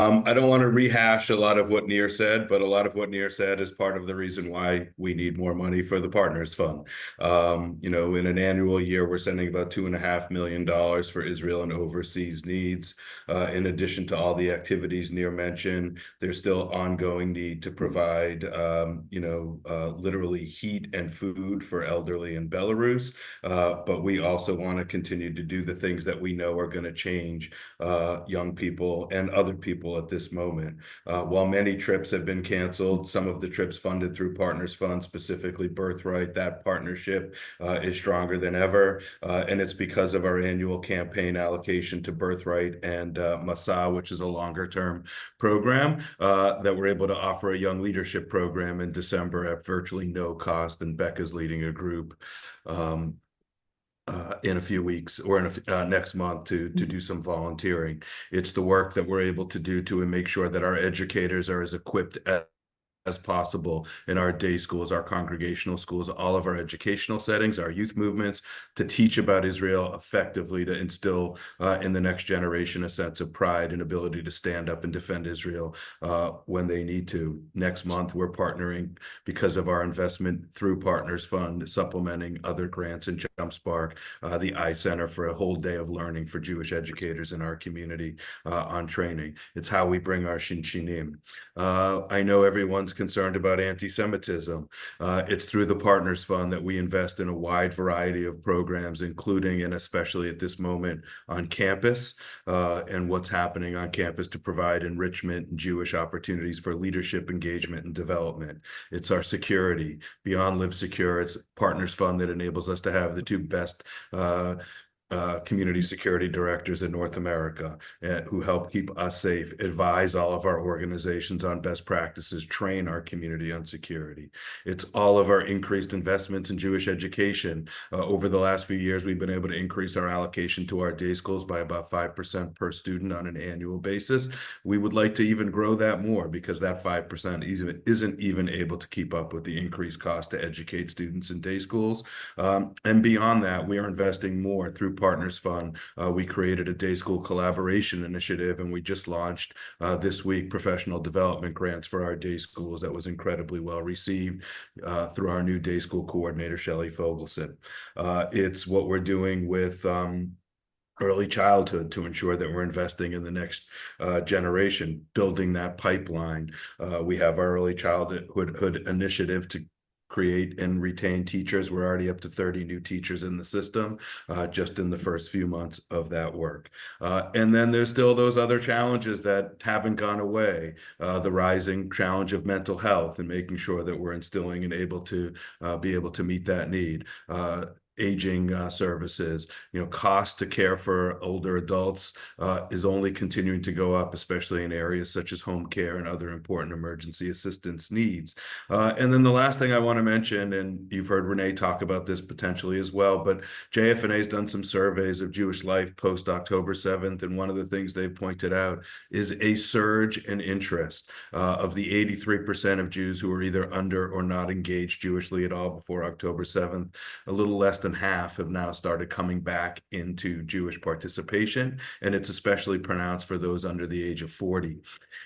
I don't want to rehash a lot of what Nir said, but a lot of what Nir said is part of the reason why we need more money for the Partners Fund. In an annual year, we're sending about $2.5 million for Israel and overseas needs. In addition to all the activities Nir mentioned, there's still ongoing need to provide, literally heat and food for elderly in Belarus. But we also want to continue to do the things that we know are going to change young people and other people at this moment. While many trips have been canceled, some of the trips funded through Partners Fund, specifically Birthright, that partnership is stronger than ever. And it's because of our annual campaign allocation to Birthright and Masa, which is a longer term program, that we're able to offer a young leadership program in December at virtually no cost. And Becca's leading a group in a few weeks or next month to do some volunteering. It's the work that we're able to do to make sure that our educators are as equipped as possible in our day schools, our congregational schools, all of our educational settings, our youth movements, to teach about Israel effectively, to instill in the next generation a sense of pride and ability to stand up and defend Israel when they need to. Next month, we're partnering because of our investment through Partners Fund, supplementing other grants in JumpSpark, the iCenter for a whole day of learning for Jewish educators in our community on training. It's how we bring our Shinshinim. I know everyone's concerned about anti-Semitism. It's through the Partners Fund that we invest in a wide variety of programs, including and especially at this moment on campus, and what's happening on campus to provide enrichment and Jewish opportunities for leadership, engagement, and development. It's our security. Beyond Live Secure, it's Partners Fund that enables us to have the two best community security directors in North America who help keep us safe, advise all of our organizations on best practices, train our community on security. It's all of our increased investments in Jewish education. Over the last few years, we've been able to increase our allocation to our day schools by about 5% per student on an annual basis. We would like to even grow that more because that 5% isn't even able to keep up with the increased cost to educate students in day schools. And beyond that, we are investing more through Partners Fund. We created a day school collaboration initiative, and we just launched this week professional development grants for our day schools that was incredibly well received through our new day school coordinator, Shelley Fogelson. It's what we're doing with early childhood to ensure that we're investing in the next generation, building that pipeline. We have our early childhood initiative to create and retain teachers. We're already up to 30 new teachers in the system just in the first few months of that work. And then there's still those other challenges that haven't gone away. The rising challenge of mental health and making sure that we're instilling and able to be able to meet that need. Aging services, cost to care for older adults is only continuing to go up, especially in areas such as home care and other important emergency assistance needs. And then the last thing I want to mention, and you've heard Renee talk about this potentially as well, but JFNA has done some surveys of Jewish life post October 7th, and one of the things they've pointed out is a surge in interest of the 83% of Jews who were either under or not engaged Jewishly at all before October 7th. A little less than half have now started coming back into Jewish participation, and it's especially pronounced for those under the age of 40.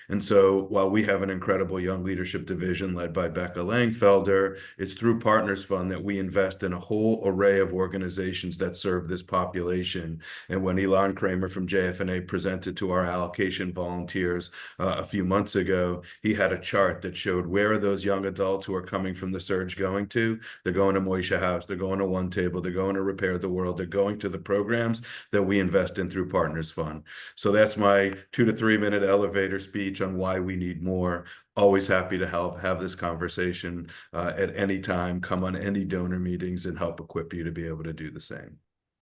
And so while we have an incredible young leadership division led by Becca Langfelder, it's through Partners Fund that we invest in a whole array of organizations that serve this population. And when Elon Kramer from JFNA presented to our allocation volunteers a few months ago, he had a chart that showed where are those young adults who are coming from the surge going to. They're going to Moishe House, they're going to One Table, they're going to Repair the World, they're going to the programs that we invest in through Partners Fund. So that's my 2 to 3 minute elevator speech on why we need more. Always happy to have this conversation at any time. Come on any donor meetings and help equip you to be able to do the same.